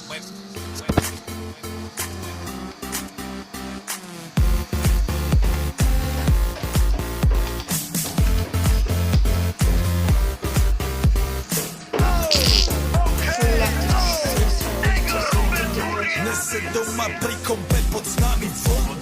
Dnes se doma pri kompe pod nami von.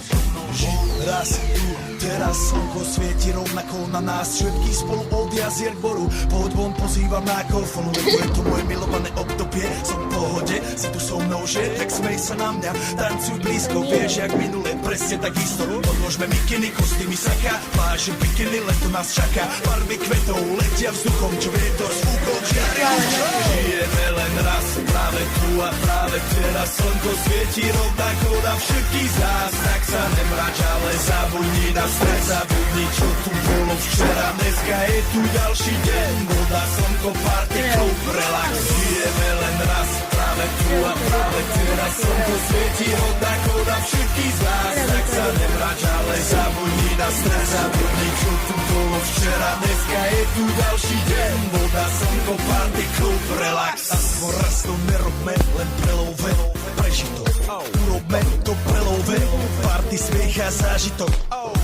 Raz tu, teraz slnko svieti rovnako na nás. Všetky spolu od jazier k boru. Pohoď von, pozývam na golfonu. Je to moje milované obdobie. Som v pohode, si tu so mnou, že? Tak smej sa na mňa, tancuj blízko. Vieš, jak minule, presne tak isto. Odložme mikiny, kostýmy saka. Pláže, bikiny, leto nás čaká. Barvy kvetov letia vzduchom, čo vietor z úkol žiari. Žijeme len raz, práve tu a práve teraz. Slnko svieti rovnako na všetkých z nás. Tak sa nemrač, ale zabudni na stres, zabudni, čo tu bolo včera. Dneska je tu ďalší deň, voda, slnko, party, klub, relax. Žijeme len raz, práve tu a práve teraz. Slnko svieti rovnako na všetkých z nás. Tak sa nemrač, ale zabudni na stres, zabudni, čo tu bolo včera. Dneska je tu ďalší deň, voda, slnko, party, klub, relax. A svoj raz to nerobme, len prelove, prežitok. Urobme to prelove, party, smiech a zážitok.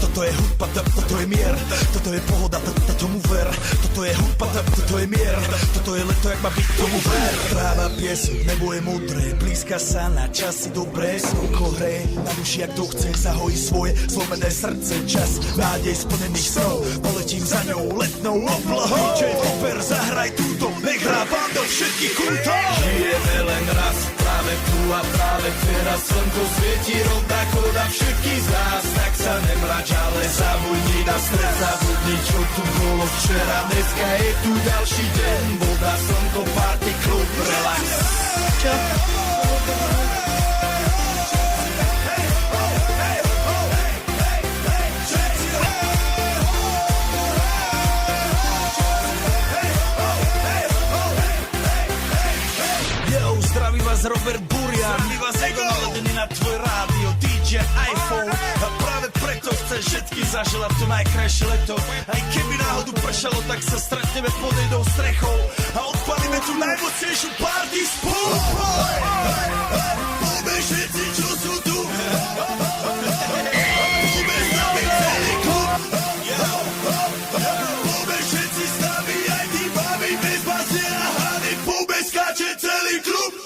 Toto je hudba, toto je mier, toto je pohoda, toto mu ver. Toto je hudba, toto je mier, toto je leto, jak má byť, tomu ver. Tráva, pieseň, nebo je modré, blízka sa na časy dobré. Slnko hrej, na duši, jak to chce, zahojí svoje zlomené srdce. Čas nádej splnených snov, poletím za ňou letnou oblohou. DJ Popper, zahraj túto, nech hrá vám do všetkých kútov. Žijeme len raz, práve tu a práve teraz. Slnko svieti rovnako na všetkých z nás. Tak sa nemrač, ale zabudni na stres, zabudni, čo tu bolo včera. Dneska je tu ďalší deň, voda, slnko, party, klub, relax. Čo? Zdraví vás Robert Burian, zdraví vás Ego naladený na tvoj rádio, DJ iPhone. A práve preto chceš všetky zaželať to najkrajšie leto. Aj keby náhodu pršalo, tak sa stretneme pod jednou strechou a odpalíme tu najmocnejšiu party spolu. Poďme všetci, čo sú tu. Poďme s nami celý klub. Poďme všetci s nami, aj tí babi bez basie a hany. Poďme skáče celý klub.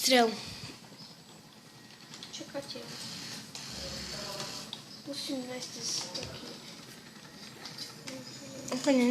Strel. Čakáte. Musím nájsť taký. Úplne